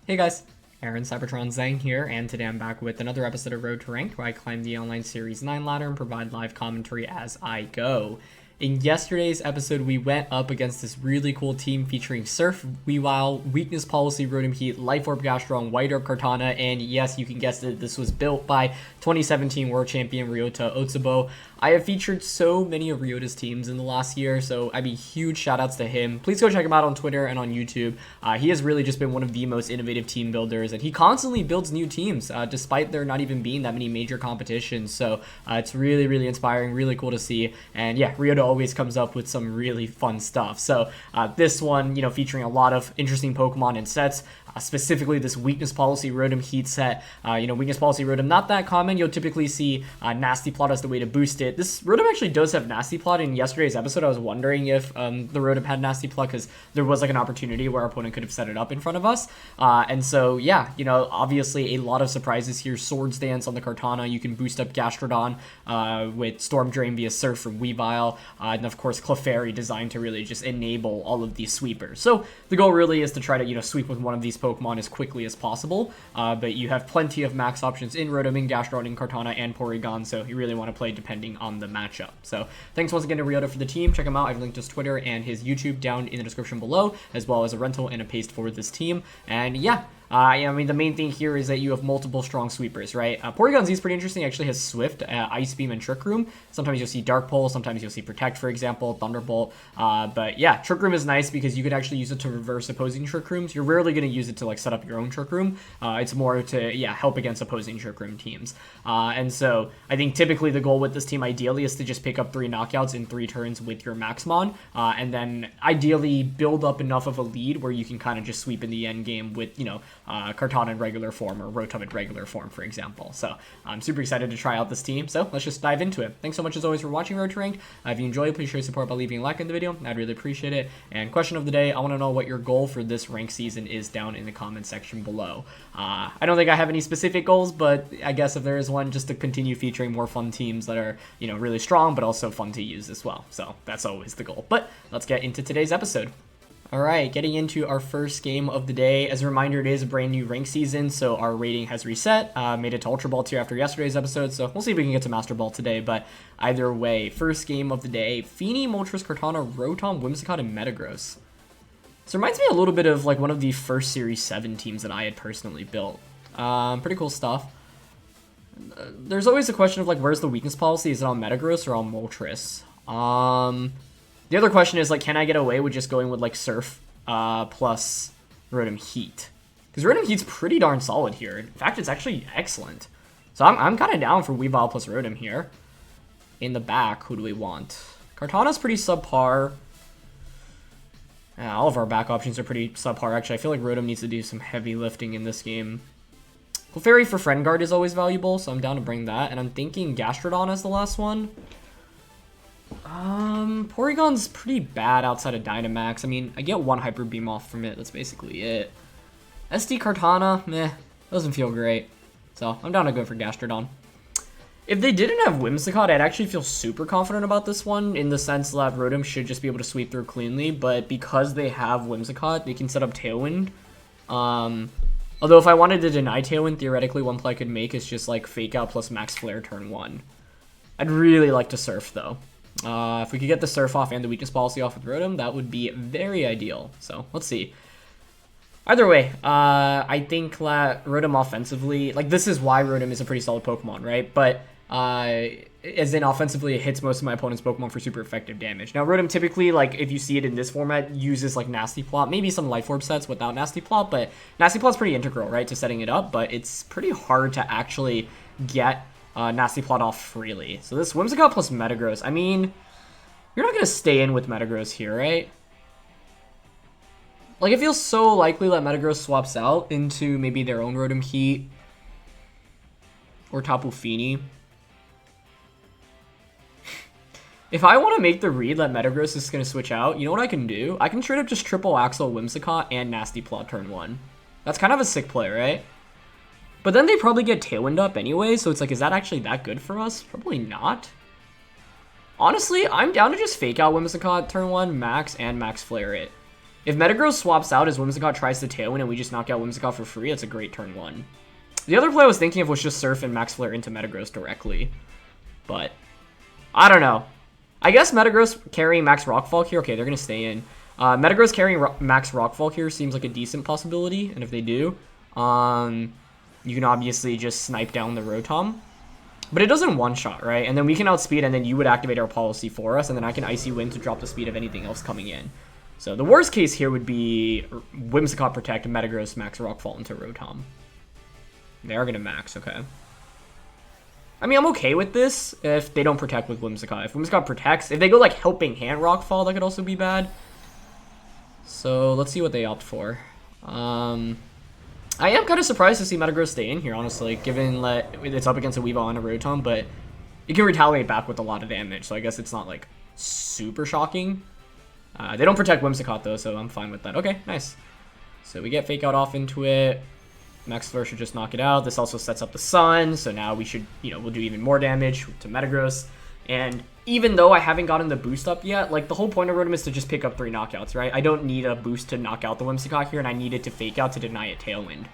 Hey guys, Aaron Cybertron Zhang here, and today I'm back with another episode of Road to Ranked, where I climb the online Series 9 ladder and provide live commentary as I go. In yesterday's episode, we went up against this really cool team featuring Surf, Weavile, Weakness Policy, Rotom-H, Life Orb Gastrodon, White Orb Kartana, and yes, you can guess it, this was built by 2017 World Champion Ryota Otsubo. I have featured so many of Ryota's teams in the last year, so I mean, huge shoutouts to him. Please go check him out on Twitter and on YouTube. He has really just been one of the most innovative team builders, and he constantly builds new teams, despite there not even being that many major competitions. So it's really, really inspiring, really cool to see. And yeah, Ryota always comes up with some really fun stuff. So this one, featuring a lot of interesting Pokemon and sets. Specifically this Weakness Policy Rotom Heat set. Weakness Policy Rotom, not that common. You'll typically see Nasty Plot as the way to boost it. This Rotom actually does have Nasty Plot. In yesterday's episode, I was wondering if the Rotom had Nasty Plot, because there was like an opportunity where our opponent could have set it up in front of us. And so, yeah, obviously a lot of surprises here. Swords Dance on the Kartana. You can boost up Gastrodon with Storm Drain via Surf from Weavile. And of course, Clefairy, designed to really just enable all of these sweepers. So the goal really is to try to, sweep with one of these Pokemon as quickly as possible, but you have plenty of max options in Rotom, in Gastrodon, in Kartana, and Porygon, so you really want to play depending on the matchup. So thanks once again to Ryota for the team. Check him out. I've linked his Twitter and his YouTube down in the description below, as well as a rental and a paste for this team. And yeah, the main thing here is that you have multiple strong sweepers, right? Porygon-Z is pretty interesting. It actually has Swift, Ice Beam, and Trick Room. Sometimes you'll see Dark Pulse, sometimes you'll see Protect, for example, Thunderbolt. But yeah, Trick Room is nice because you could actually use it to reverse opposing Trick Rooms. You're rarely going to use it to like set up your own Trick Room. It's more to, help against opposing Trick Room teams. And so I think typically the goal with this team ideally is to just pick up 3 knockouts in 3 turns with your Maxmon, and then ideally build up enough of a lead where you can kind of just sweep in the end game with, Kartana in regular form or Rotom in regular form, for example. So I'm super excited to try out this team. So let's just dive into it. Thanks so much as always for watching Road to Ranked. If you enjoyed, please show your support by leaving a like in the video. I'd really appreciate it. And question of the day, I want to know what your goal for this rank season is down in the comment section below. I don't think I have any specific goals, but I guess if there is one, just to continue featuring more fun teams that are, really strong, but also fun to use as well. So that's always the goal. But let's get into today's episode. Alright, getting into our first game of the day. As a reminder, it is a brand new rank season, so our rating has reset. Made it to Ultra Ball 2 after yesterday's episode, so we'll see if we can get to Master Ball today. But either way, first game of the day, Fini, Moltres, Kartana, Rotom, Whimsicott, and Metagross. This reminds me a little bit of like one of the first Series 7 teams that I had personally built. Pretty cool stuff. There's always a question of like, where's the weakness policy? Is it on Metagross or on Moltres? The other question is, like, can I get away with just going with, like, Surf plus Rotom-Heat? Because Rotom-Heat's pretty darn solid here. In fact, it's actually excellent. So I'm kind of down for Weavile plus Rotom here. In the back, who do we want? Kartana's pretty subpar. All of our back options are pretty subpar, actually. I feel like Rotom needs to do some heavy lifting in this game. Clefairy for Friend Guard is always valuable, so I'm down to bring that. And I'm thinking Gastrodon as the last one. Porygon's pretty bad outside of Dynamax. I mean, I get 1 Hyper Beam off from it. That's basically it. SD Kartana, meh, doesn't feel great. So, I'm down to go for Gastrodon. If they didn't have Whimsicott, I'd actually feel super confident about this one, in the sense that Rotom should just be able to sweep through cleanly, but because they have Whimsicott, they can set up Tailwind. Although if I wanted to deny Tailwind, theoretically one play I could make is just like Fake Out plus Max Flare turn 1. I'd really like to Surf though. If we could get the Surf off and the Weakness Policy off with Rotom, that would be very ideal. So, let's see. Either way, I think that Rotom offensively, like, this is why Rotom is a pretty solid Pokemon, right? But, as in offensively, it hits most of my opponent's Pokemon for super effective damage. Now, Rotom typically, like, if you see it in this format, uses, like, Nasty Plot. Maybe some Life Orb sets without Nasty Plot, but Nasty Plot's pretty integral, right, to setting it up. But it's pretty hard to actually get Nasty Plot off freely. So this Whimsicott plus Metagross, I mean, you're not going to stay in with Metagross here, right? Like, it feels so likely that Metagross swaps out into maybe their own Rotom-Heat or Tapu Fini. If I want to make the read that Metagross is going to switch out, you know what I can do? I can straight up just triple Axle Whimsicott and Nasty Plot turn 1. That's kind of a sick play, right? But then they probably get Tailwind up anyway, so it's like, is that actually that good for us? Probably not. Honestly, I'm down to just Fake Out Whimsicott turn 1, Max, and Max Flare it. If Metagross swaps out as Whimsicott tries to Tailwind and we just knock out Whimsicott for free, it's a great turn 1. The other play I was thinking of was just Surf and Max Flare into Metagross directly. But, I don't know. I guess Metagross carrying Max Rockfall here, okay, they're going to stay in. Metagross carrying Max Rockfall here seems like a decent possibility, and if they do, you can obviously just snipe down the Rotom. But it doesn't one-shot, right? And then we can outspeed, and then you would activate our policy for us, and then I can Icy Wind to drop the speed of anything else coming in. So the worst case here would be Whimsicott Protect, Metagross, Max Rockfall into Rotom. They are going to max, okay. I mean, I'm okay with this if they don't protect with Whimsicott. If Whimsicott protects, if they go like Helping Hand Rockfall, that could also be bad. So let's see what they opt for. I am kind of surprised to see Metagross stay in here, honestly, given that it's up against a Weavile and a Rotom, but it can retaliate back with a lot of damage, so I guess it's not, like, super shocking. They don't protect Whimsicott, though, so I'm fine with that. Okay, nice. So we get Fake Out off into it. Max Flare should just knock it out. This also sets up the Sun, so now we should, we'll do even more damage to Metagross. And even though I haven't gotten the boost up yet, like, the whole point of Rotom is to just pick up 3 knockouts, right? I don't need a boost to knock out the Whimsicott here, and I need it to Fake Out to deny it Tailwind.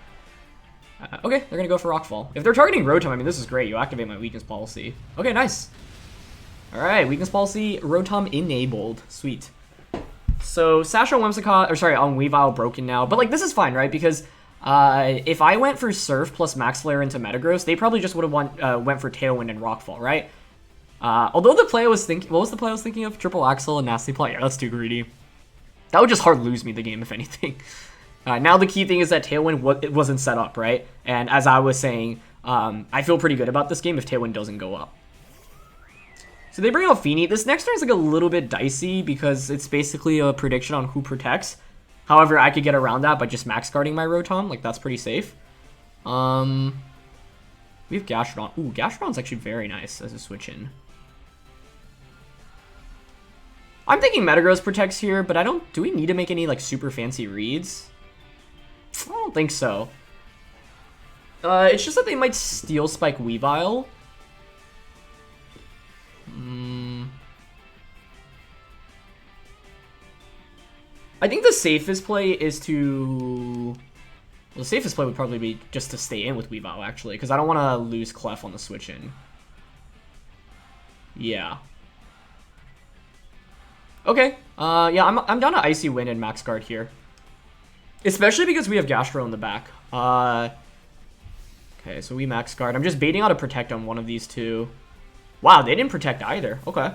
Okay, they're going to go for Rockfall. If they're targeting Rotom, I mean, this is great. You activate my Weakness Policy. Okay, nice. Alright, Weakness Policy, Rotom enabled. Sweet. So, Sash on Whimsicott, or sorry, on Weavile broken now. But, like, this is fine, right? Because if I went for Surf plus Max Flare into Metagross, they probably just would have went for Tailwind and Rockfall, right? Although the play I was thinking, what was the play I was thinking of? Triple Axle and Nasty Plot? Yeah, that's too greedy. That would just hard lose me the game, if anything. Now the key thing is that Tailwind it wasn't set up, right? And as I was saying, I feel pretty good about this game if Tailwind doesn't go up. So they bring out Fini. This next turn is like a little bit dicey because it's basically a prediction on who protects. However, I could get around that by just max guarding my Rotom. Like, that's pretty safe. We have Gastrodon. Ooh, Gastrodon's actually very nice as a switch in. I'm thinking Metagross protects here, but do we need to make any, like, super fancy reads? I don't think so. It's just that they might Steel Spike Weavile. I think the safest play is to... Well, the safest play would probably be just to stay in with Weavile, actually, because I don't want to lose Clef on the switch in. Yeah. Okay, yeah, I'm down to Icy Wind and Max Guard here. Especially because we have Gastro in the back. Okay, so we Max Guard. I'm just baiting out a Protect on one of these two. Wow, they didn't Protect either. Okay.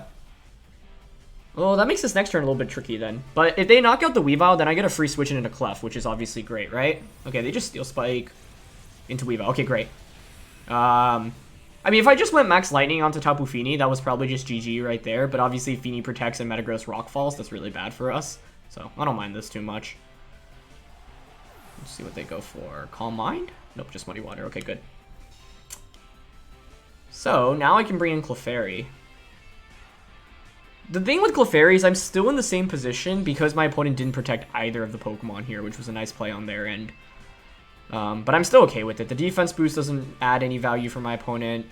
Oh, that makes this next turn a little bit tricky then. But if they knock out the Weavile, then I get a free switch into Clef, which is obviously great, right? Okay, they just Steel Spike into Weavile. Okay, great. I mean, if I just went Max Lightning onto Tapu Fini, that was probably just GG right there. But obviously, Fini protects and Metagross Rock Falls. That's really bad for us. So, I don't mind this too much. Let's see what they go for. Calm Mind? Nope, just Muddy Water. Okay, good. So, now I can bring in Clefairy. The thing with Clefairy is I'm still in the same position because my opponent didn't protect either of the Pokemon here, which was a nice play on their end. But I'm still okay with it. The defense boost doesn't add any value for my opponent.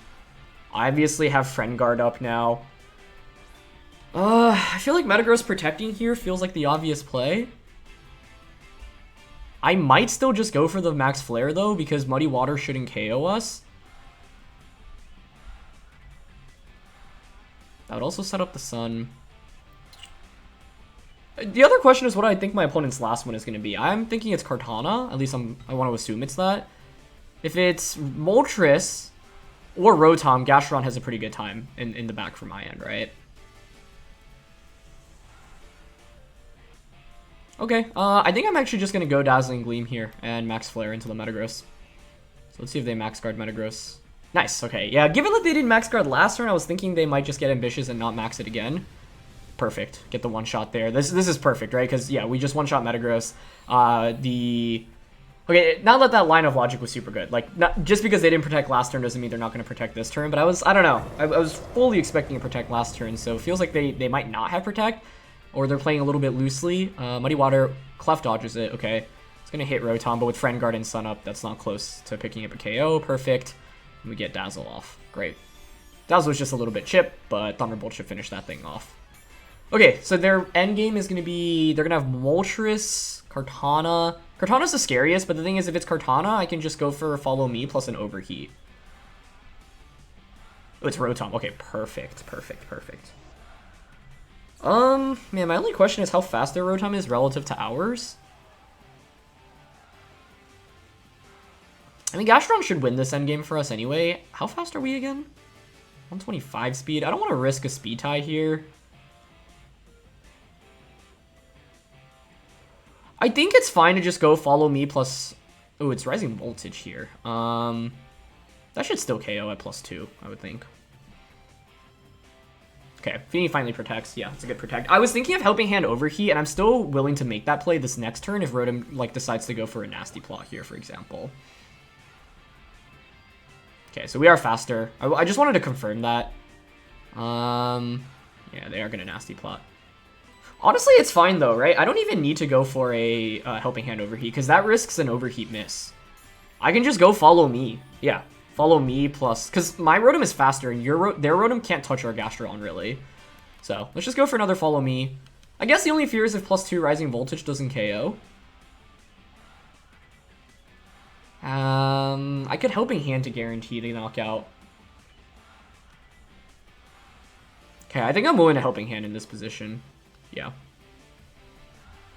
I obviously have Friend Guard up now. I feel like Metagross protecting here feels like the obvious play. I might still just go for the Max Flare though, because Muddy Water shouldn't KO us. That would also set up the Sun. The other question is what I think my opponent's last one is going to be. I'm thinking it's Kartana. At least I want to assume it's that. If it's Moltres or Rotom, Gastrodon has a pretty good time in the back from my end, right? Okay, I think I'm actually just going to go Dazzling Gleam here and Max Flare into the Metagross. So let's see if they Max Guard Metagross. Nice, okay. Yeah, given that they didn't Max Guard last turn, I was thinking they might just get ambitious and not max it again. Perfect. Get the one shot there. This is perfect, right? Because, yeah, we just one-shot Metagross. Okay, now that line of logic was super good. Like, just because they didn't protect last turn doesn't mean they're not going to protect this turn. But I don't know. I was fully expecting to protect last turn, so it feels like they might not have protect. Or they're playing a little bit loosely. Muddy Water, Clef dodges it. Okay, it's going to hit Rotom, but with Friend Guard and Sun up, that's not close to picking up a KO. Perfect. And we get Dazzle off. Great. Dazzle was just a little bit chip, but Thunderbolt should finish that thing off. Okay, so their end game is going to be, they're going to have Moltres, Kartana. Kartana's the scariest, but the thing is, if it's Kartana, I can just go for Follow Me plus an Overheat. Oh, it's Rotom. Okay, perfect. Man, my only question is how fast their Rotom is relative to ours. I mean, Gastrodon should win this endgame for us anyway. How fast are we again? 125 speed. I don't want to risk a speed tie here. I think it's fine to just go Follow Me plus... Oh, it's Rising Voltage here. That should still KO at +2, I would think. Okay, Fini finally protects. Yeah, it's a good protect. I was thinking of Helping Hand Overheat, and I'm still willing to make that play this next turn if Rotom like decides to go for a Nasty Plot here, for example. Okay, so we are faster. I just wanted to confirm that. Yeah, they are going to Nasty Plot. Honestly, it's fine though, right? I don't even need to go for a Helping Hand Overheat, because that risks an Overheat miss. I can just go Follow Me. Yeah, Follow Me plus... Because my Rotom is faster, and their Rotom can't touch our Gastrodon, really. So, let's just go for another Follow Me. I guess the only fear is if +2 Rising Voltage doesn't KO. I could Helping Hand to guarantee the knockout. Okay, I think I'm willing to Helping Hand in this position. Yeah.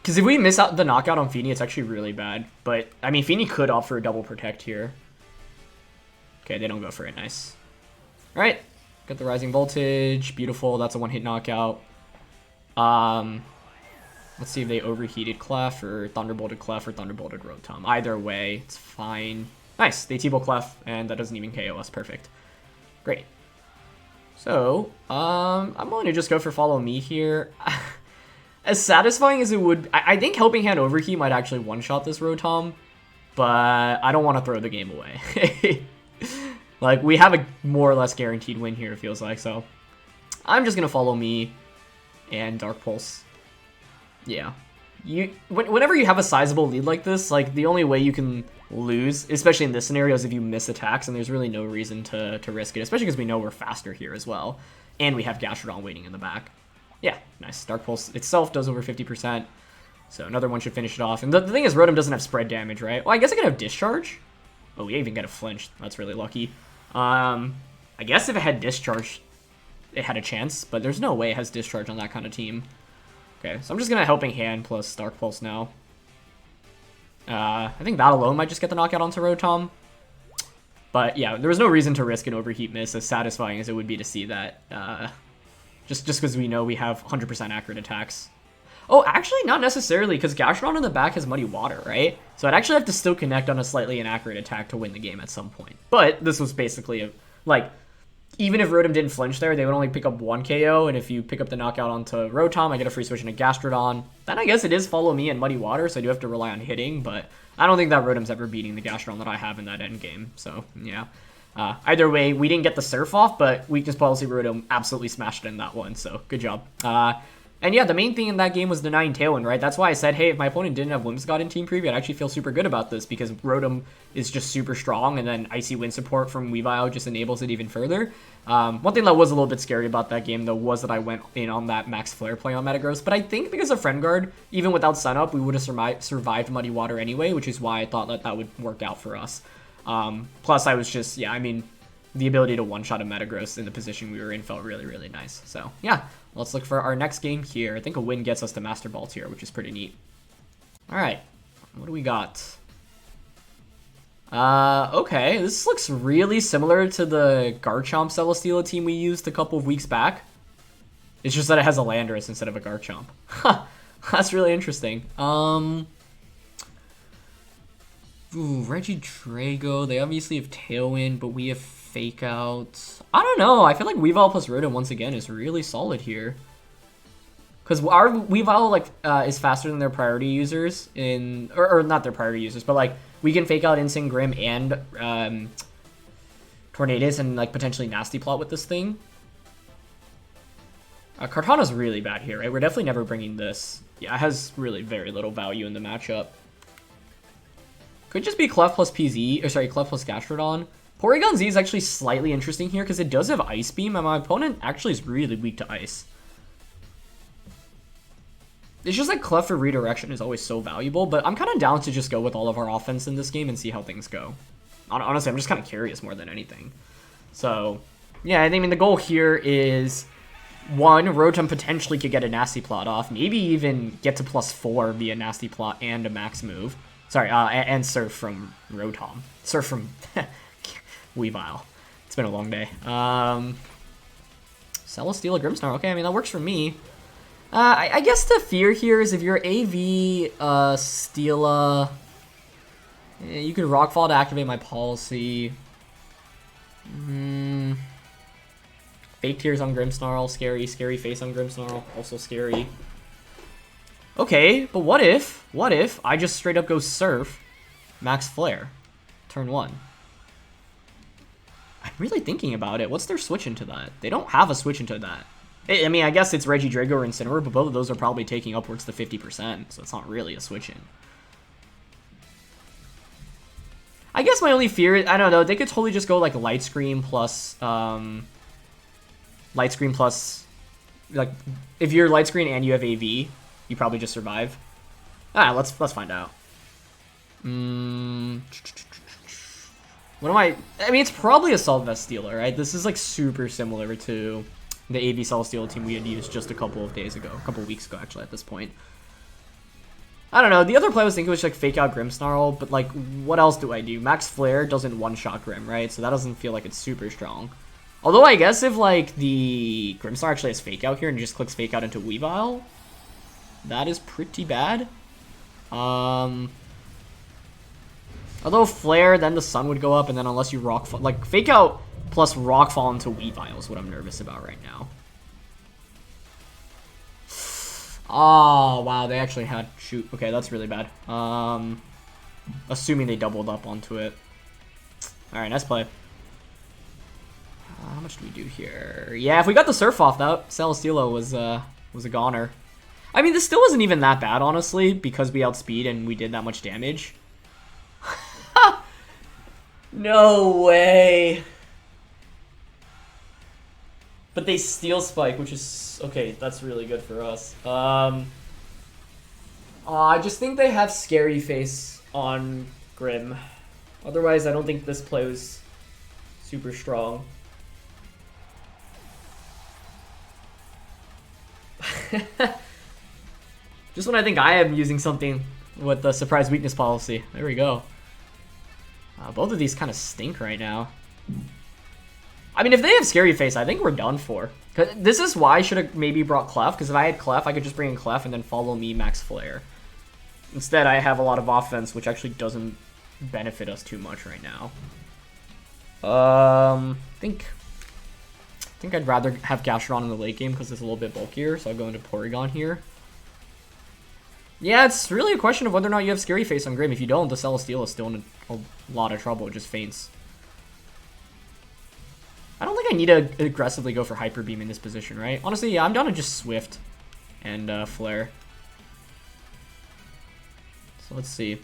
Because if we miss out the knockout on Fini, it's actually really bad. But, I mean, Fini could opt for a double protect here. Okay, they don't go for it. Nice. Alright. Got the Rising Voltage. Beautiful. That's a one-hit knockout. Let's see if they overheated Clef or Thunderbolted Clef or Thunderbolted Rotom. Either way, it's fine. Nice. They T-Bolt Clef, and that doesn't even KO us. Perfect. Great. So, I'm willing to just go for Follow Me here. As satisfying as it would... I think Helping Hand Overheat might actually one-shot this Rotom, but I don't want to throw the game away. Like, we have a more or less guaranteed win here, it feels like, so... I'm just going to Follow Me and Dark Pulse. Yeah. Whenever you have a sizable lead like this, like, the only way you can lose, especially in this scenario, is if you miss attacks, and there's really no reason to risk it, especially because we know we're faster here as well. And we have Gastrodon waiting in the back. Yeah, nice. Dark Pulse itself does over 50%, so another one should finish it off. And the thing is, Rotom doesn't have spread damage, right? Well, I guess I could have Discharge. Oh, we even get a flinch. That's really lucky. I guess if it had Discharge, it had a chance, but there's no way it has Discharge on that kind of team. Okay, so I'm just going to Helping Hand plus Dark Pulse now. I think that alone might just get the knockout onto Rotom. But yeah, there was no reason to risk an Overheat miss, as satisfying as it would be to see that. Just because we know we have 100% accurate attacks. Oh, actually, not necessarily, because Gastrodon in the back has Muddy Water, right? So I'd actually have to still connect on a slightly inaccurate attack to win the game at some point. But this was basically, like, even if Rotom didn't flinch there, they would only pick up 1 KO, and if you pick up the knockout onto Rotom, I get a free switch into Gastrodon. Then I guess it is Follow Me and Muddy Water, so I do have to rely on hitting, but I don't think that Rotom's ever beating the Gastrodon that I have in that endgame, so yeah. Either way, we didn't get the Surf off, but Weakness Policy Rotom absolutely smashed it in that one, so good job. And yeah, the main thing in that game was denying Tailwind, right? That's why I said, hey, if my opponent didn't have Whimsicott in Team Preview, I'd actually feel super good about this, because Rotom is just super strong, and then Icy Wind support from Weavile just enables it even further. One thing that was a little bit scary about that game, though, was that I went in on that Max Flare play on Metagross, but I think because of Friend Guard, even without Sun Up, we would have survived Muddy Water anyway, which is why I thought that that would work out for us. Plus, I was just, yeah, I mean, the ability to one-shot a Metagross in the position we were in felt really, really nice. So, yeah, let's look for our next game here. I think a win gets us to Master Ball tier, which is pretty neat. All right, what do we got? Okay, this looks really similar to the Garchomp Celesteela team we used a couple of weeks back. It's just that it has a Landorus instead of a Garchomp. Huh, that's really interesting. Ooh, Regidrago, they obviously have Tailwind, but we have Fake Out. I don't know, I feel like Weavile plus Rotom once again is really solid here. Because our Weavile, like, is faster than their priority users in... Or not their priority users, but, like, we can Fake Out Insane Grim and Tornadus and, like, potentially Nasty Plot with this thing. Kartana's really bad here, right? We're definitely never bringing this. Yeah, it has really very little value in the matchup. Could just be Clef plus PZ, or sorry, Clef plus Gastrodon. Porygon-Z is actually slightly interesting here because it does have Ice Beam, and my opponent actually is really weak to Ice. It's just like Clef for redirection is always so valuable, but I'm kind of down to just go with all of our offense in this game and see how things go. Honestly, I'm just kind of curious more than anything. So, yeah, I mean, the goal here is, one, Rotom potentially could get a Nasty Plot off, maybe even get to +4 via Nasty Plot and a max move. Sorry, and Surf from Rotom. Surf from Weavile. It's been a long day. Celesteela, Grimmsnarl. Okay, I mean, that works for me. I guess the fear here is if you're AV Steela, you could Rockfall to activate my policy. Fake Tears on Grimmsnarl, scary. Scary Face on Grimmsnarl, also scary. Okay, but what if I just straight up go Surf, Max Flare, turn 1? I'm really thinking about it. What's their switch into that? They don't have a switch into that. I mean, I guess it's Regidrago or Incineroar, but both of those are probably taking upwards to 50%, so it's not really a switch in. I guess my only fear is, I don't know, they could totally just go like Light Screen plus, like, if you're Light Screen and you have AV, you probably just survive. Alright, let's find out. What am I mean, it's probably a Celesteela, right? This is like super similar to the AV Celesteela team we had used just a couple of weeks ago, actually, at this point. I don't know, the other play I was thinking was like fake out Grimmsnarl, but like, what else do I do? Max Flare doesn't one-shot Grimm, right? So that doesn't feel like it's super strong. Although I guess if like the Grimmsnarl actually has fake out here and just clicks fake out into Weavile, that is pretty bad. Although Flare, then the sun would go up, and then unless you Rockfall, like fake out plus Rockfall into Weavile is what I'm nervous about right now. Oh, wow, they actually had... Shoot, okay, that's really bad. Assuming they doubled up onto it. Alright, nice play. How much do we do here? Yeah, if we got the Surf off, that Celesteela was a goner. I mean, this still wasn't even that bad, honestly, because we outspeed and we did that much damage. No way. But they Steel Spike, which is... Okay, that's really good for us. I just think they have Scary Face on Grimm. Otherwise, I don't think this play was super strong. Just when I think I am using something with the Surprise Weakness policy. There we go. Both of these kind of stink right now. I mean, if they have Scary Face, I think we're done for. This is why I should have maybe brought Clef, because if I had Clef, I could just bring in Clef and then follow me Max Flare. Instead, I have a lot of offense, which actually doesn't benefit us too much right now. I think I'd rather have Gastrodon in the late game because it's a little bit bulkier, so I'll go into Porygon here. Yeah, it's really a question of whether or not you have Scary Face on Grimm. If you don't, the Celesteela is still in a lot of trouble. It just faints. I don't think I need to aggressively go for Hyper Beam in this position, right? Honestly, yeah, I'm down to just Swift and Flare. So let's see.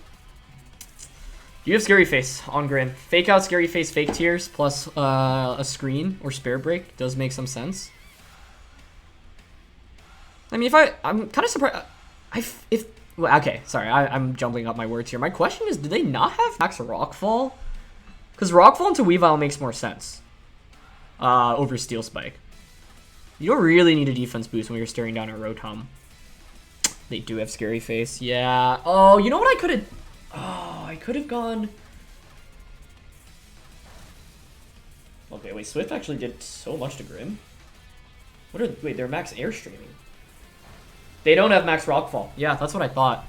You have Scary Face on Grimm. Fake out Scary Face, Fake Tears, plus a Screen or Spare Break does make some sense. I mean, I'm kind of surprised. Well, okay, sorry, I'm jumbling up my words here. My question is, do they not have Max Rockfall? Because Rockfall into Weavile makes more sense over Steel Spike. You don't really need a defense boost when you're staring down at Rotom. They do have Scary Face, yeah. Oh, you know what I could have... Oh, I could have gone... Okay, wait, Swift actually did so much to Grimm. Wait, they're max airstreaming. They don't have max Rockfall. Yeah, that's what I thought.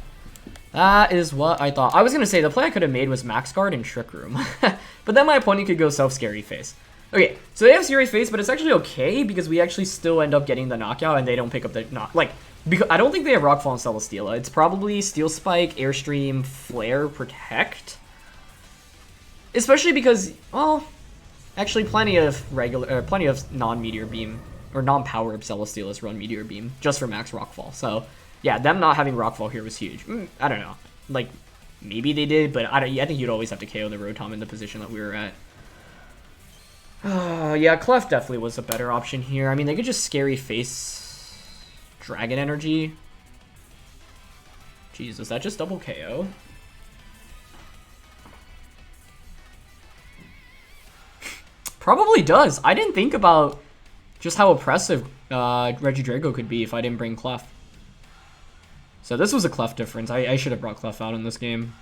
That is what I thought. I was going to say, the play I could have made was Max Guard and Trick Room. But then my opponent could go Self-Scary Face. Okay, so they have Scary Face, but it's actually okay because we actually still end up getting the knockout and they don't pick up the knock. Like, because I don't think they have Rockfall and Celesteela. It's probably Steel Spike, Airstream, Flare, Protect. Especially because, well, actually plenty of non-Meteor Beam or non-power Celesteelas run Meteor Beam just for max Rockfall. So yeah, them not having Rockfall here was huge. I don't know, like maybe they did, but I think you'd always have to KO the Rotom in the position that we were at. Yeah, Clef definitely was a better option here. I mean, they could just Scary Face Dragon Energy. Jeez, is that just double KO? Probably does. I didn't think about just how oppressive Regidrago could be if I didn't bring Clef. So this was a Clef difference. I should have brought Clef out in this game.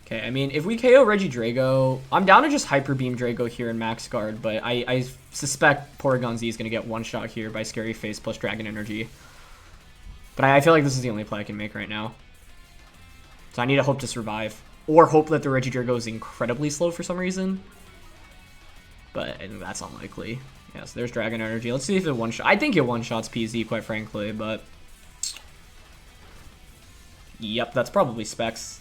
Okay, I mean, if we KO Regidrago, I'm down to just Hyper Beam Drago here in Max Guard, but I suspect Porygon-Z is going to get one shot here by Scary Face plus Dragon Energy. But I feel like this is the only play I can make right now. So I need to hope to survive. Or hope that the Regidrago is incredibly slow for some reason. But that's unlikely. Yeah, so there's Dragon Energy. Let's see if it one-shot. I think it one-shots PZ, quite frankly, but... Yep, that's probably Specs.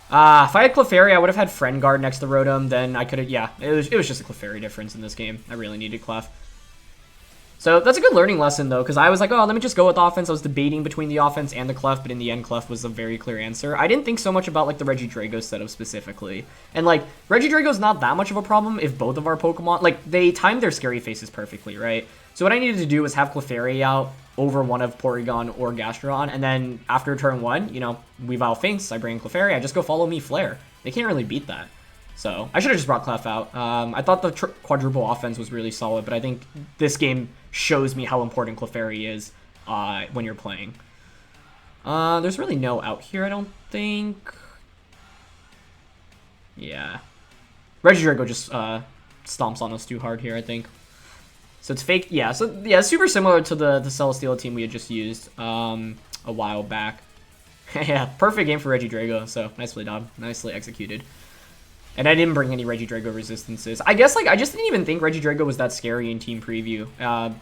If I had Clefairy, I would have had Friend Guard next to Rotom, then I could have... Yeah, it was just a Clefairy difference in this game. I really needed Clef. So that's a good learning lesson, though, because I was like, oh, let me just go with offense. I was debating between the offense and the Clef, but in the end, Clef was a very clear answer. I didn't think so much about, like, the Regidrago setup specifically. And, like, Regidrago's not that much of a problem if both of our Pokemon... Like, they timed their Scary Faces perfectly, right? So what I needed to do was have Clefairy out over one of Porygon or Gastrodon, and then after turn 1, you know, Weavile faints, I bring Clefairy, I just go follow me Flare. They can't really beat that. So I should have just brought Clef out. I thought the quadruple offense was really solid, but I think this game shows me how important Clefairy is when you're playing. There's really no out here, I don't think. Yeah. Regidrago just stomps on us too hard here, I think. So it's fake. Yeah, so yeah, super similar to the Celesteela team we had just used a while back. Yeah, perfect game for Regidrago, so nicely done. Nicely executed. And I didn't bring any Regidrago resistances. I guess, like, I just didn't even think Regidrago was that scary in Team Preview.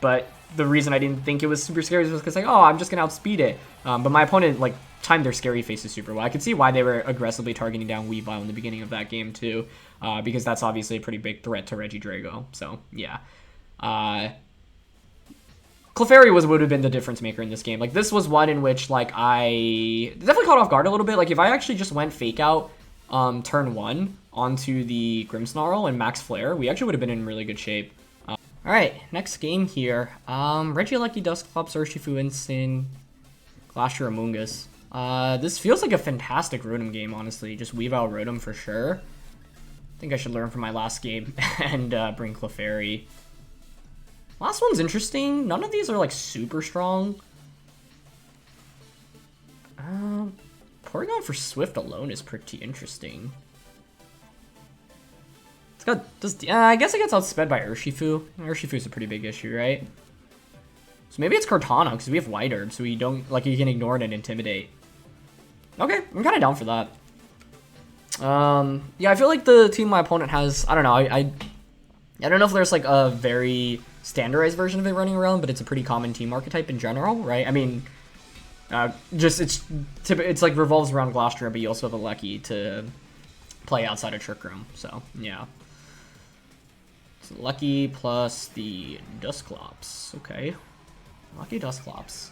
But the reason I didn't think it was super scary was because, like, oh, I'm just going to outspeed it. But my opponent, like, timed their Scary Faces super well. I could see why they were aggressively targeting down Weavile in the beginning of that game, too. Because that's obviously a pretty big threat to Regidrago. So, yeah. Clefairy would have been the difference maker in this game. Like, this was one in which, like, I definitely caught off guard a little bit. Like, if I actually just went Fake Out turn 1 onto the Grimmsnarl and Max Flare, we actually would have been in really good shape. Alright, next game here. Regieleki, Dusclops, Urshifu, Incin, Glastrier, Amoonguss. This feels like a fantastic Rotom game, honestly. Just Weavile Rotom for sure. I think I should learn from my last game and bring Clefairy. Last one's interesting. None of these are, like, super strong. Porygon for Swift alone is pretty interesting. It's got... I guess it gets outsped by Urshifu. Urshifu's a pretty big issue, right? So maybe it's Kartana, because we have White Herb, so we don't... Like, you can ignore it and Intimidate. Okay, I'm kind of down for that. Yeah, I feel like the team my opponent has... I don't know, I don't know if there's, like, a very standardized version of it running around, but it's a pretty common team archetype in general, right? I mean... it's like revolves around Glastrier, but you also have a Lecky to play outside of Trick Room. So yeah, it's Lecky plus the Dusclops. Okay, Lucky Dusclops.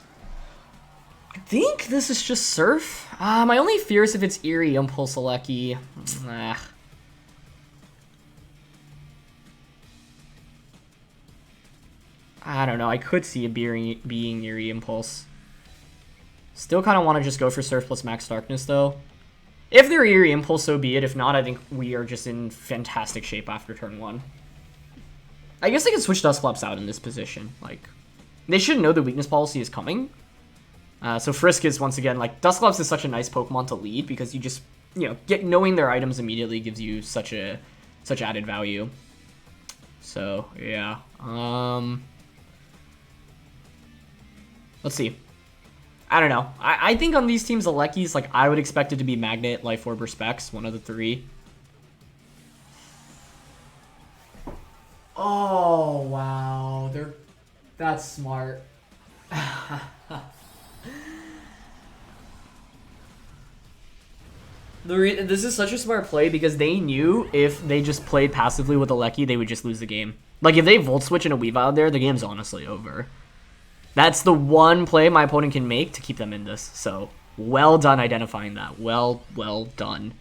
I think this is just Surf. My only fear is if it's Eerie Impulse Lecky. I don't know. I could see it being Eerie Impulse. Still kind of want to just go for Surf plus Max Darkness, though. If they're Eerie Impulse, so be it. If not, I think we are just in fantastic shape after turn 1. I guess they can switch Dusclops out in this position. Like, they should know the weakness policy is coming. So Frisk is, once again, like, Dusclops is such a nice Pokemon to lead because you just, you know, knowing their items immediately gives you such added value. So, yeah. Let's see. I don't know. I think on these teams, the Leckies, like, I would expect it to be Magnet, Life Orb, or Specs, one of the 3. Oh, wow. That's smart. This is such a smart play because they knew if they just played passively with a Lecky, they would just lose the game. Like, if they Volt Switch and a Weavile there, the game's honestly over. That's the one play my opponent can make to keep them in this. So, well done identifying that. Well done.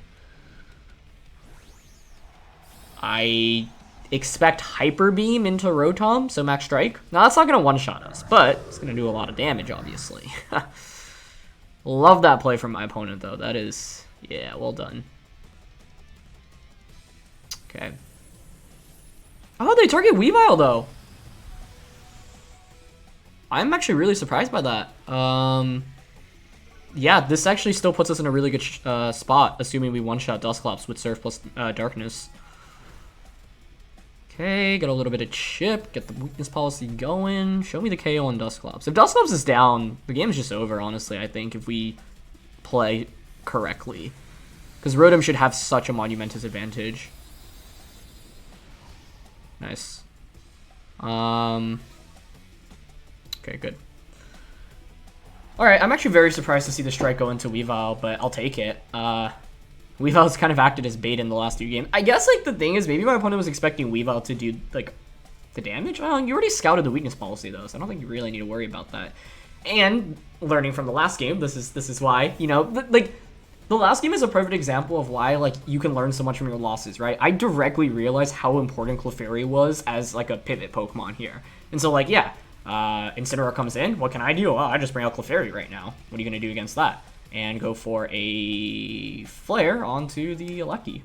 I expect Hyper Beam into Rotom, so Max Strike. Now, that's not going to one-shot us, but it's going to do a lot of damage, obviously. Love that play from my opponent, though. That is, yeah, well done. Okay. Oh, they target Weavile, though. I'm actually really surprised by that. Yeah, this actually still puts us in a really good spot, assuming we one-shot Dusclops with Surf plus Darkness. Okay, get a little bit of chip, get the weakness policy going. Show me the KO on Dusclops. If Dusclops is down, the game's just over, honestly, I think, if we play correctly. Because Rotom should have such a monumentous advantage. Nice. Okay, good. Alright, I'm actually very surprised to see the strike go into Weavile, but I'll take it. Weavile's kind of acted as bait in the last 2 games. I guess, like, the thing is, maybe my opponent was expecting Weavile to do, like, the damage. Well, you already scouted the weakness policy, though, so I don't think you really need to worry about that. And, learning from the last game, this is why, you know, like, the last game is a perfect example of why, like, you can learn so much from your losses, right? I directly realized how important Clefairy was as, like, a pivot Pokemon here. And so, like, yeah, Incineroar comes in, what can I do? Well, I just bring out Clefairy right now. What are you going to do against that? And go for a Flare onto the Gigalith.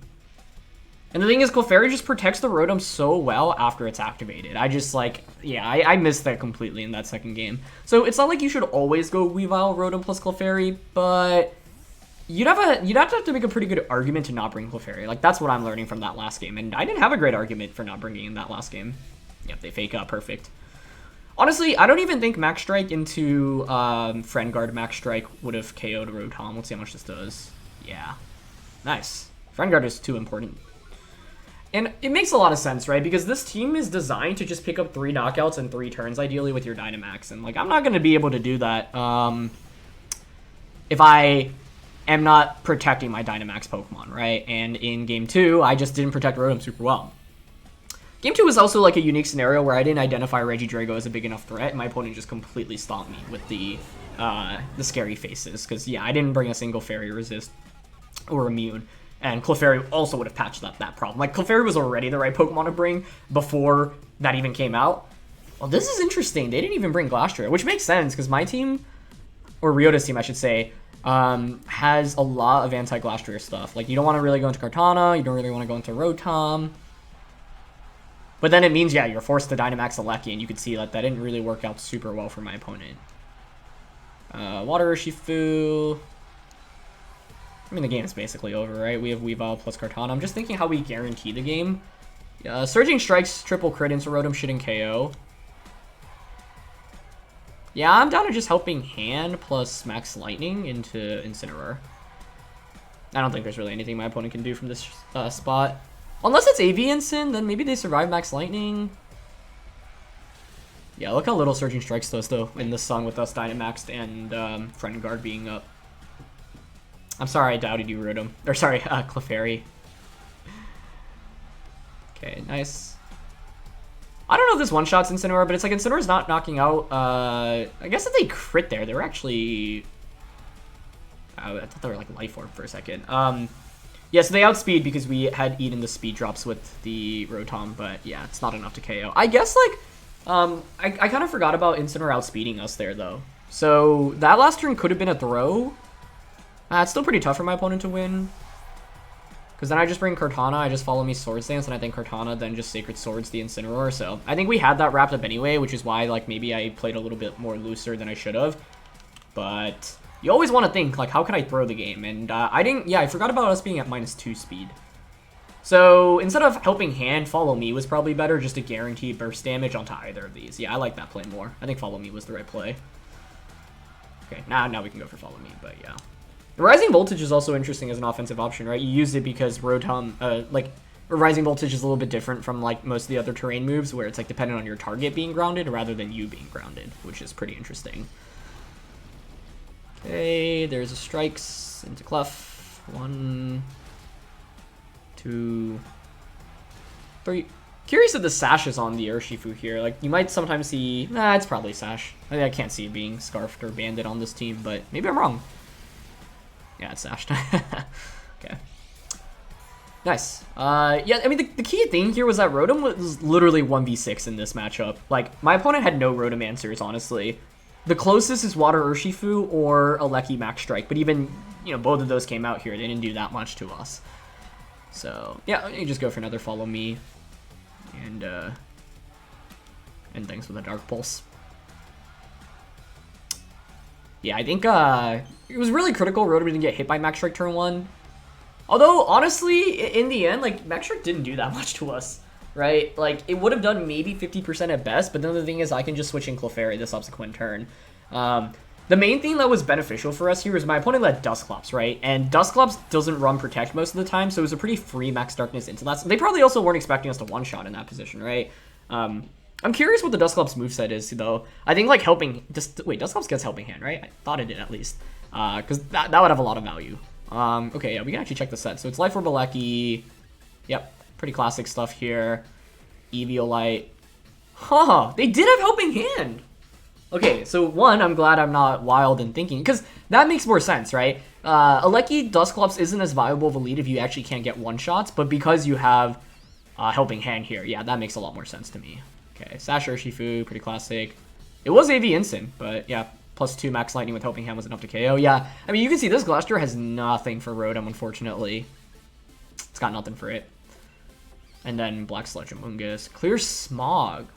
And the thing is, Clefairy just protects the Rotom so well after it's activated. I just, like, yeah, I missed that completely in that second game. So it's not like you should always go Weavile, Rotom plus Clefairy, but you'd have to make a pretty good argument to not bring Clefairy. Like, that's what I'm learning from that last game. And I didn't have a great argument for not bringing in that last game. Yep, they fake out perfect. Honestly, I don't even think Max Strike into Friend Guard Max Strike would have KO'd Rotom. Let's see how much this does. Yeah. Nice. Friend Guard is too important. And it makes a lot of sense, right? Because this team is designed to just pick up 3 knockouts in 3 turns, ideally, with your Dynamax. And, like, I'm not going to be able to do that if I am not protecting my Dynamax Pokemon, right? And in Game 2, I just didn't protect Rotom super well. Game 2 was also like a unique scenario where I didn't identify Regidrago as a big enough threat, and my opponent just completely stomped me with the scary faces. Because, yeah, I didn't bring a single Fairy Resist or Immune, and Clefairy also would have patched up that problem. Like, Clefairy was already the right Pokemon to bring before that even came out. Well, this is interesting. They didn't even bring Glastrier, which makes sense, because my team, or Ryota's team, I should say, has a lot of anti-Glastrier stuff. Like, you don't want to really go into Kartana, you don't really want to go into Rotom. But then it means, yeah, you're forced to Dynamax Gigalith, and you can see that didn't really work out super well for my opponent. Water Urshifu. I mean, the game is basically over, right? We have Weavile plus Kartana. I'm just thinking how we guarantee the game. Surging Strikes, triple crit into Rotom, shouldn't KO. Yeah, I'm down to just Helping Hand plus Max Lightning into Incineroar. I don't think there's really anything my opponent can do from this spot. Unless it's AV Incin, then maybe they survive Max Lightning. Yeah, look how little Surging Strikes does, though, in the sun with us Dynamaxed and Friend Guard being up. I'm sorry I doubted you, Rotom. Or sorry, Clefairy. Okay, nice. I don't know if this one-shots Incineroar, but it's like Incineroar's not knocking out. I guess if they crit there, they were actually... I thought they were like Life Orb for a second. Yeah, so they outspeed because we had eaten the speed drops with the Rotom, but yeah, it's not enough to KO. I guess, like, I kind of forgot about Incineroar outspeeding us there, though. So that last turn could have been a throw. It's still pretty tough for my opponent to win. Because then I just bring Kartana, I just follow me Swords Dance, and I think Kartana then just Sacred Swords the Incineroar. So I think we had that wrapped up anyway, which is why, like, maybe I played a little bit more looser than I should have. But you always want to think, like, how can I throw the game? And I forgot about us being at -2 speed. So instead of Helping Hand, Follow Me was probably better, just to guarantee burst damage onto either of these. Yeah, I like that play more. I think Follow Me was the right play. Okay, now we can go for Follow Me, but yeah. Rising Voltage is also interesting as an offensive option, right? You use it because Rotom, like, Rising Voltage is a little bit different from, like, most of the other terrain moves, where it's, like, dependent on your target being grounded rather than you being grounded, which is pretty interesting. Okay, there's a Strikes into Clef. 1, 2, 3. Curious if the Sash is on the Urshifu here. Like, you might sometimes see... Nah, it's probably Sash. I can't see it being Scarfed or Banded on this team, but maybe I'm wrong. Yeah, it's Sashed. Okay. Nice. Yeah, I mean, the key thing here was that Rotom was literally 1v6 in this matchup. Like, my opponent had no Rotom answers, honestly. The closest is Water Urshifu or Gigalith Max Strike, but even, you know, both of those came out here. They didn't do that much to us. So, yeah, you just go for another Follow Me. And thanks for the Dark Pulse. Yeah, I think it was really critical Rotom didn't get hit by Max Strike turn 1. Although, honestly, in the end, like, Max Strike didn't do that much to us, right? Like, it would have done maybe 50% at best, but then the thing is I can just switch in Clefairy the subsequent turn. The main thing that was beneficial for us here was my opponent let Dusclops, right? And Dusclops doesn't run Protect most of the time, so it was a pretty free Max Darkness into that. So they probably also weren't expecting us to one-shot in that position, right? I'm curious what the Dusclops moveset is, though. I think, like, Helping... Wait, Dusclops gets Helping Hand, right? I thought it did, at least. Because that would have a lot of value. Okay, yeah, we can actually check the set. So it's Life Orb Gigalith. Yep, pretty classic stuff here. Eviolite. Huh, they did have Helping Hand! Okay, so one, I'm glad I'm not wild in thinking, because that makes more sense, right? Gigalith Dusclops isn't as viable of a lead if you actually can't get one-shots, but because you have Helping Hand here, yeah, that makes a lot more sense to me. Okay, Sash Urshifu, pretty classic. It was AV Instant, but yeah, +2 Max Lightning with Helping Hand was enough to KO. Yeah, I mean, you can see this Glastrier has nothing for Rotom, unfortunately. It's got nothing for it. And then Black Sludge Amoonguss. Clear Smog.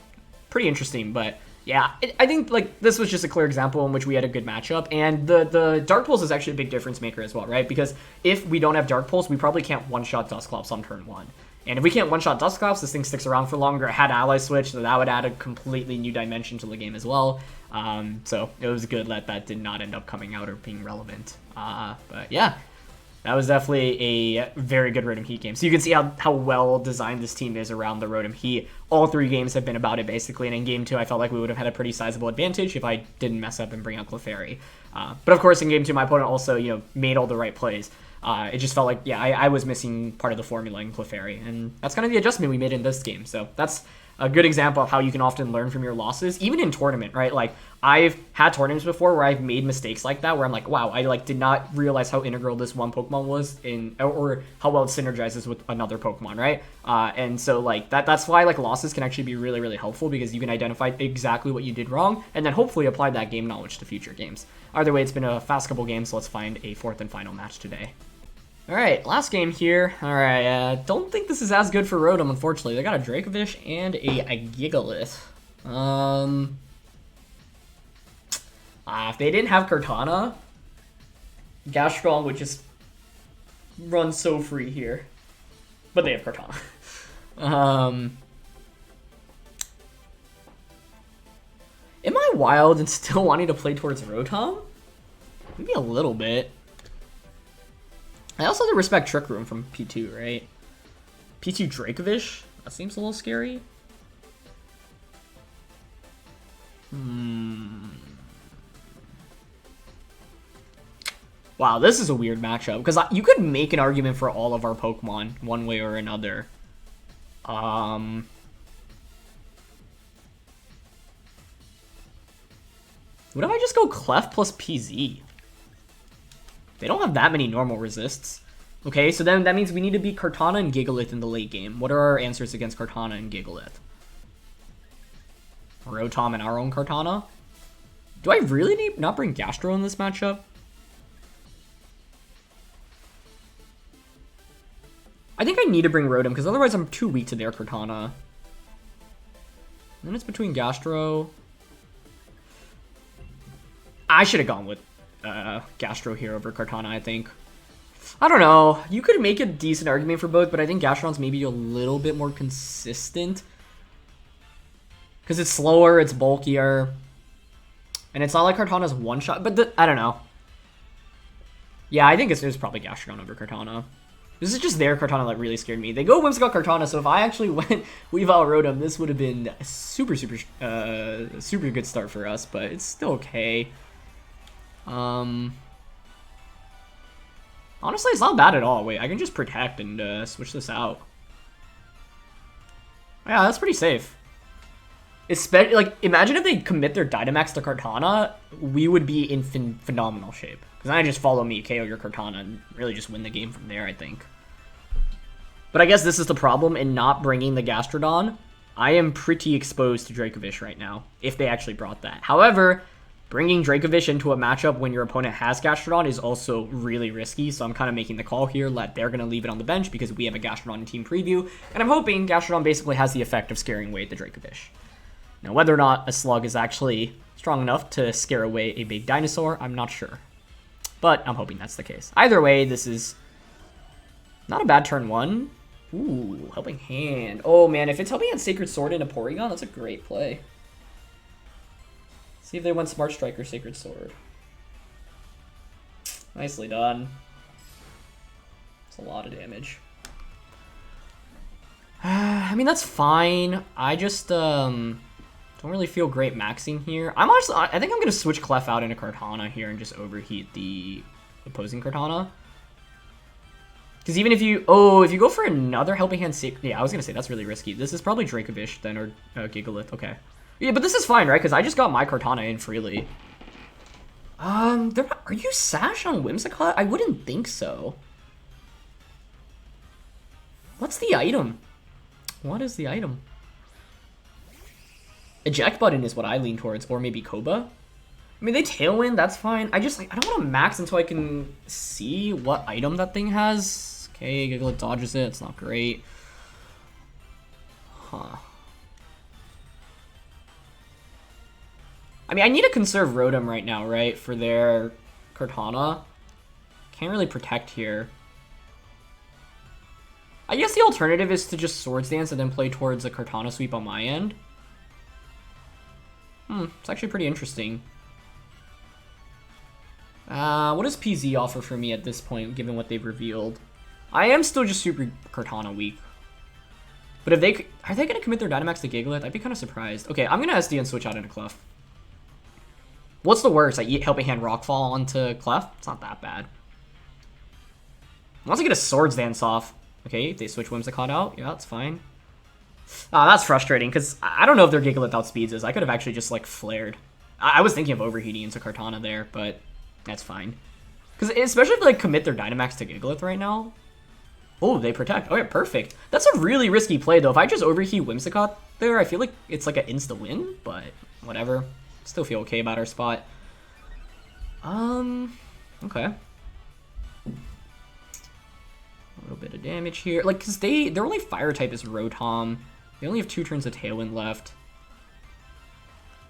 Pretty interesting, but yeah, I think like this was just a clear example in which we had a good matchup, and the Dark Pulse is actually a big difference maker as well, right? Because if we don't have Dark Pulse, we probably can't one-shot Dusclops on turn 1. And if we can't one-shot Dusclops, this thing sticks around for longer. It had Ally Switch, so that would add a completely new dimension to the game as well. So it was good that did not end up coming out or being relevant. But yeah, that was definitely a very good Rotom Heat game. So you can see how well designed this team is around the Rotom Heat. All 3 games have been about it, basically. And in Game 2, I felt like we would have had a pretty sizable advantage if I didn't mess up and bring out Clefairy. But of course, in Game 2, my opponent also, you know, made all the right plays. It just felt like, yeah, I was missing part of the formula in Clefairy, and that's kind of the adjustment we made in this game. So that's a good example of how you can often learn from your losses, even in tournament, right? Like, I've had tournaments before where I've made mistakes like that, where I'm like, wow, I like did not realize how integral this one Pokemon was or how well it synergizes with another Pokemon, right? And so like that's why like losses can actually be really, really helpful, because you can identify exactly what you did wrong and then hopefully apply that game knowledge to future games. Either way, it's been a fast couple games, so let's find a 4th and final match today. Alright, last game here. Alright, don't think this is as good for Rotom, unfortunately. They got a Dracovish and a Gigalith. If they didn't have Kartana, Gastrodon would just run so free here. But they have Kartana. Am I wild and still wanting to play towards Rotom? Maybe a little bit. I also have to respect Trick Room from P2, right? P2 Dracovish? That seems a little scary. Wow, this is a weird matchup, because you could make an argument for all of our Pokemon one way or another. What if I just go Clef plus PZ? They don't have that many normal resists. Okay, so then that means we need to beat Kartana and Gigalith in the late game. What are our answers against Kartana and Gigalith? Rotom and our own Kartana? Do I really need not bring Gastro in this matchup? I think I need to bring Rotom, because otherwise I'm too weak to their Kartana. And then it's between Gastro. I should have gone with Gastro here over Kartana, I think. I don't know. You could make a decent argument for both, but I think Gastron's maybe a little bit more consistent. Because it's slower, it's bulkier. And it's not like Kartana's one-shot, but I don't know. Yeah, I think it was probably Gastrodon over Kartana. This is just their Kartana that really scared me. They go Whimsicott Kartana, so if I actually went Weavile Rotom, this would have been a super good start for us, but it's still okay. Honestly, it's not bad at all. Wait, I can just Protect and switch this out. Yeah, that's pretty safe. Especially, like, imagine if they commit their Dynamax to Kartana, we would be in phenomenal shape. Because then I just follow me, KO your Kartana, and really just win the game from there, I think. But I guess this is the problem in not bringing the Gastrodon. I am pretty exposed to Dracovish right now, if they actually brought that. However, bringing Dracovish into a matchup when your opponent has Gastrodon is also really risky, so I'm kind of making the call here that they're going to leave it on the bench because we have a Gastrodon in team preview, and I'm hoping Gastrodon basically has the effect of scaring away the Dracovish. Now, whether or not a Slug is actually strong enough to scare away a big dinosaur, I'm not sure. But I'm hoping that's the case. Either way, this is not a bad turn 1. Ooh, Helping Hand. Oh man, if it's Helping Hand Sacred Sword into Porygon, that's a great play. See if they went Smart Strike or Sacred Sword. Nicely done. It's a lot of damage. I mean, that's fine. I just don't really feel great maxing here. I think I'm going to switch Clef out into Kartana here and just overheat the opposing Kartana. Because even if you go for another Helping Hand Sacred... Yeah, I was going to say, that's really risky. This is probably Dracovish then, or Gigalith. Okay. Yeah, but this is fine, right? Because I just got my Kartana in freely. Are you Sash on Whimsicott? I wouldn't think so. What's the item? What is the item? Eject button is what I lean towards, or maybe Koba. I mean, they Tailwind, that's fine. I don't want to max until I can see what item that thing has. Okay, Gigalith dodges it. It's not great. Huh. I mean, I need to conserve Rotom right now, right? For their Kartana. Can't really protect here. I guess the alternative is to just Swords Dance and then play towards a Kartana sweep on my end. It's actually pretty interesting. What does PZ offer for me at this point, given what they've revealed? I am still just super Kartana weak. But if are they going to commit their Dynamax to Gigalith? I'd be kind of surprised. Okay, I'm going to SD and switch out into Clef. What's the worst? I eat Helping Hand Rockfall onto Clef? It's not that bad. Once I get a Swords Dance off. Okay, they switch Whimsicott out. Yeah, that's fine. That's frustrating, because I don't know if their Gigalith outspeeds us. I could have actually just, like, flared. I was thinking of overheating into Kartana there, but that's fine. Because especially if they, like, commit their Dynamax to Gigalith right now. Oh, they protect. Oh, yeah, perfect. That's a really risky play, though. If I just overheat Whimsicott there, I feel like it's, like, an insta-win, but whatever. Still feel okay about our spot. Okay. A little bit of damage here. Like, because their only fire type is Rotom. They only have 2 turns of Tailwind left.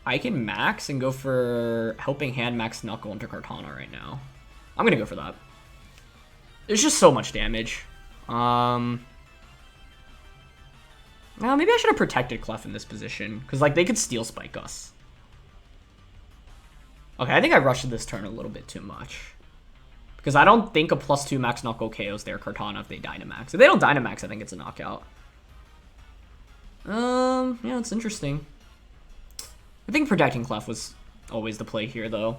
I can max and go for Helping Hand Max Knuckle into Kartana right now. I'm going to go for that. There's just so much damage. Now, maybe I should have protected Clef in this position. Because, like, they could Steel Spike us. Okay, I think I rushed this turn a little bit too much. Because I don't think a +2 Max Knuckle KOs their Kartana if they Dynamax. If they don't Dynamax, I think it's a knockout. Yeah, it's interesting. I think protecting Clef was always the play here, though.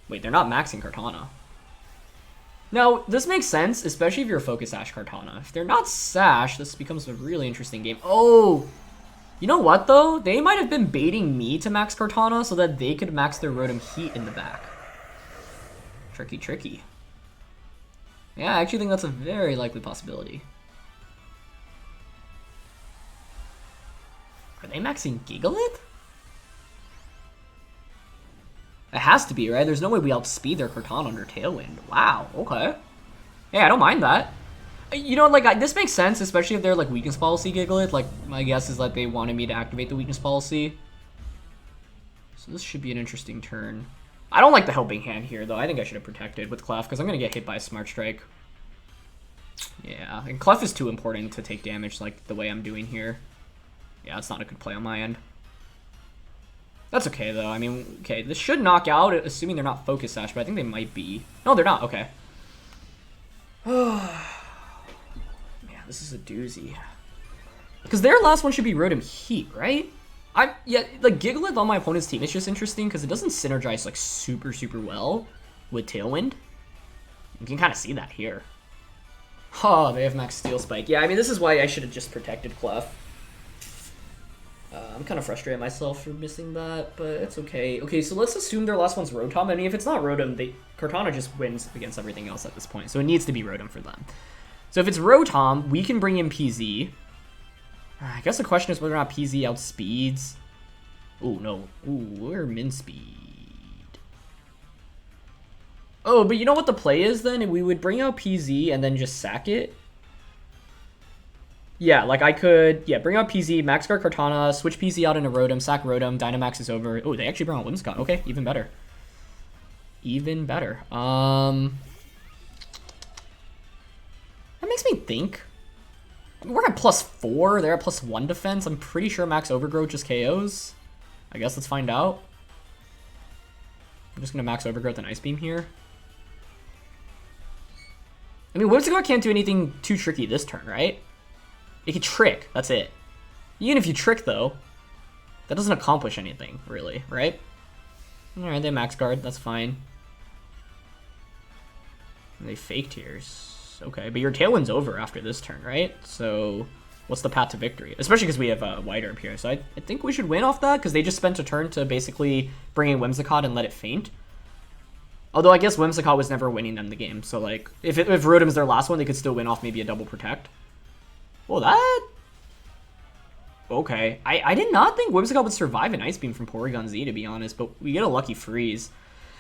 Wait, they're not maxing Kartana. Now, this makes sense, especially if you're a Focus Sash Kartana. If they're not Sash, this becomes a really interesting game. Oh! You know what, though? They might have been baiting me to max Kartana so that they could max their Rotom-H in the back. Tricky, tricky. Yeah, I actually think that's a very likely possibility. Are they maxing Gigalith? It has to be, right? There's no way we outspeed their Kartana under Tailwind. Wow, okay. Yeah, I don't mind that. You know, like, this makes sense, especially if they're, like, weakness policy Gigalith. Like, my guess is that they wanted me to activate the weakness policy. So this should be an interesting turn. I don't like the Helping Hand here, though. I think I should have protected with Clef, because I'm going to get hit by a Smart Strike. Yeah, and Clef is too important to take damage, like, the way I'm doing here. Yeah, it's not a good play on my end. That's okay, though. I mean, okay, this should knock out, assuming they're not Focus Sash, but I think they might be. No, they're not. Okay. Man, this is a doozy. Because their last one should be Rotom-H, right? Yeah, like, Gigalith on my opponent's team is just interesting because it doesn't synergize, like, super, super well with Tailwind. You can kind of see that here. Oh, they have Max Steel Spike. Yeah, I mean, this is why I should have just protected Clef. I'm kind of frustrated myself for missing that, but it's okay. Okay, so let's assume their last one's Rotom. I mean, if it's not Rotom, Kartana just wins against everything else at this point, so it needs to be Rotom for them. So if it's Rotom, we can bring in PZ. I guess the question is whether or not PZ outspeeds. Oh, no. Ooh, we're min speed. Oh, but you know what the play is then? We would bring out PZ and then just sack it. Yeah, like I could, bring out PZ, Max Guard Kartana, switch PZ out into Rotom, sack Rotom, Dynamax is over. Oh, they actually brought out Whimsicott. Okay, even better. Even better. That makes me think. We're at +4, they're at +1 defense. I'm pretty sure Max Overgrowth just KOs. I guess let's find out. I'm just gonna Max Overgrowth and Ice Beam here. I mean, Whimsicott can't do anything too tricky this turn, right? It can trick, that's it. Even if you trick, though, that doesn't accomplish anything, really, right? Alright, they Max Guard, that's fine. And they Fake Tears. Okay, but your Tailwind's over after this turn, right? So, what's the path to victory? Especially because we have a White Herb here. So I think we should win off that, because they just spent a turn to basically bring in Whimsicott and let it faint. Although I guess Whimsicott was never winning them the game. So, like, if Rotom's their last one, they could still win off maybe a double protect. Well, that... Okay. I did not think Whimsicott would survive an Ice Beam from Porygon-Z, to be honest, but we get a lucky freeze.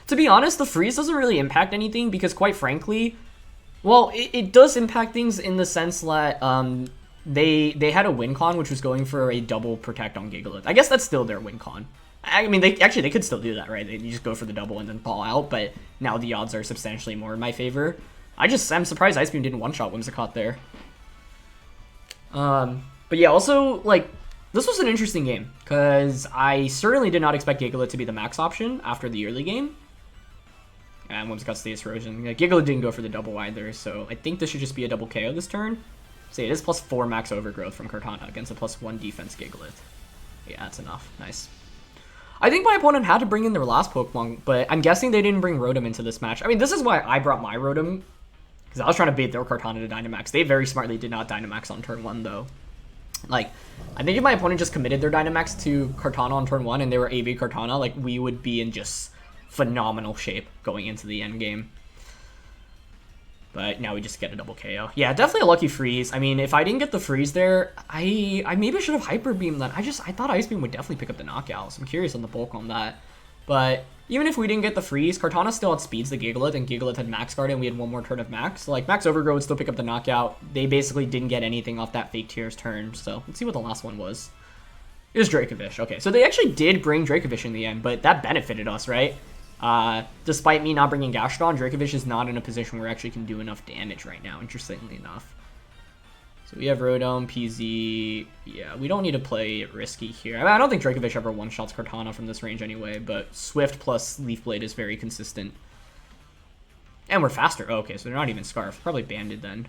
To be honest, the freeze doesn't really impact anything because, quite frankly, well, it does impact things in the sense that they had a win con, which was going for a double protect on Gigalith. I guess that's still their win con. I mean, they could still do that, right? They just go for the double and then ball out, but now the odds are substantially more in my favor. I'm surprised Ice Beam didn't one-shot Whimsicott there. But yeah, also, like, this was an interesting game, because I certainly did not expect Gigalith to be the max option after the early game. And Whimsicott stays frozen. Yeah, Gigalith didn't go for the double either, so I think this should just be a double KO this turn. See, it is +4 max overgrowth from Kartana against a +1 defense Gigalith. Yeah, that's enough. Nice. I think my opponent had to bring in their last Pokemon, but I'm guessing they didn't bring Rotom into this match. I mean, this is why I brought my Rotom, because I was trying to bait their Kartana to Dynamax. They very smartly did not Dynamax on turn 1, though. Like, I think if my opponent just committed their Dynamax to Kartana on turn 1 and they were AV Kartana, like, we would be in just phenomenal shape going into the end game. But now we just get a double KO. Yeah, definitely a lucky freeze. I mean, if I didn't get the freeze there, I maybe should have Hyper Beamed that. I thought Ice Beam would definitely pick up the knockout, so I'm curious on the bulk on that. But even if we didn't get the freeze, Kartana still outspeeds the Gigalith, and Gigalith had Max Guard, and we had one more turn of Max. So, like, Max Overgrowth would still pick up the knockout. They basically didn't get anything off that Fake Tears turn, so let's see what the last one was. It was Dracovish. Okay, so they actually did bring Dracovish in the end, but that benefited us, right? Despite me not bringing Gastrodon, Dracovish is not in a position where it actually can do enough damage right now, interestingly enough. So we have Rotom, PZ. Yeah, we don't need to play it risky here. I mean, I don't think Dracovish ever one-shots Kartana from this range anyway, but Swift plus Leaf Blade is very consistent. And we're faster. Oh, okay, so they're not even Scarf. Probably Banded then.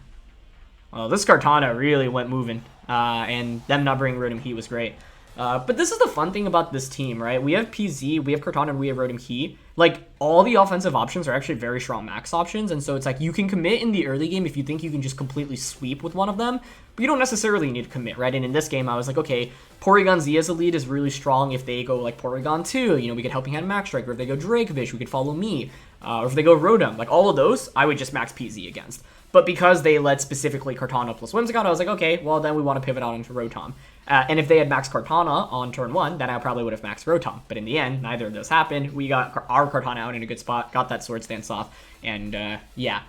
Well, this Kartana really went moving, and them not bringing Rotom-H was great. But this is the fun thing about this team, right? We have PZ, we have Kartana, and we have Rotom-H. Like, all the offensive options are actually very strong max options, and so it's like you can commit in the early game if you think you can just completely sweep with one of them, but you don't necessarily need to commit, right? And in this game, I was like, okay, Porygon-Z as a lead is really strong if they go, like, Porygon-2, you know, we get Helping Hand Max Strike, or if they go Dracovish, we could follow me, or if they go Rotom, like, all of those, I would just max PZ against. But because they led specifically Kartana plus Whimsicott, I was like, okay, well, then we want to pivot out into Rotom. And if they had maxed Kartana on turn 1, then I probably would have maxed Rotom. But in the end, neither of those happened. We got our Kartana out in a good spot, got that Swords Dance off, and yeah.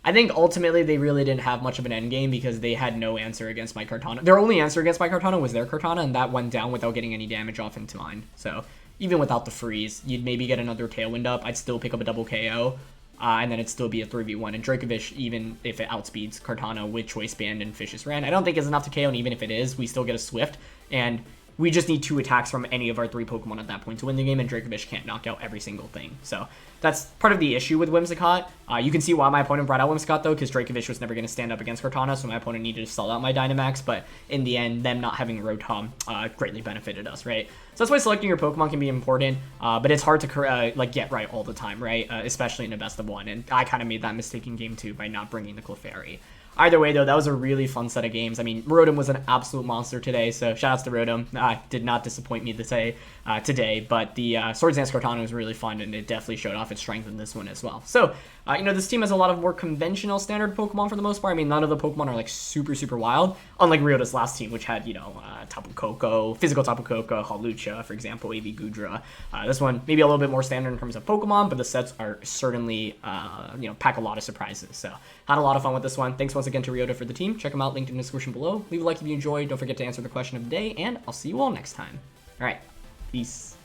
I think ultimately they really didn't have much of an endgame because they had no answer against my Kartana. Their only answer against my Kartana was their Kartana, and that went down without getting any damage off into mine. So even without the freeze, you'd maybe get another Tailwind up. I'd still pick up a double KO. And then it'd still be a 3v1. And Dracovish, even if it outspeeds Kartana with Choice Band and Fish's Ran, I don't think it's enough to KO, and even if it is, we still get a Swift. And we just need 2 attacks from any of our 3 Pokemon at that point to win the game, and Dracovish can't knock out every single thing. So that's part of the issue with Whimsicott. You can see why my opponent brought out Whimsicott, though, because Dracovish was never going to stand up against Kartana, so my opponent needed to sell out my Dynamax, but in the end, them not having Rotom greatly benefited us, right? So that's why selecting your Pokemon can be important, but it's hard to like get right all the time, right? Especially in a best of 1, and I kind of made that mistake in game 2 by not bringing the Clefairy. Either way, though, that was a really fun set of games. I mean, Rotom was an absolute monster today, so shoutouts to Rotom. Did not disappoint me today, but the Swords Dance Kartana was really fun, and it definitely showed off its strength in this one as well. So, this team has a lot of more conventional standard Pokemon for the most part. I mean, none of the Pokemon are, like, super, super wild, unlike Ryota's last team, which had, Tapu Koko, Physical Tapu Koko, Hawlucha, for example, AV Gudra. This one, maybe a little bit more standard in terms of Pokemon, but the sets are certainly, pack a lot of surprises. So, had a lot of fun with this one. Thanks once again to Ryota for the team. Check them out, linked in the description below. Leave a like if you enjoyed. Don't forget to answer the question of the day, and I'll see you all next time. All right, peace.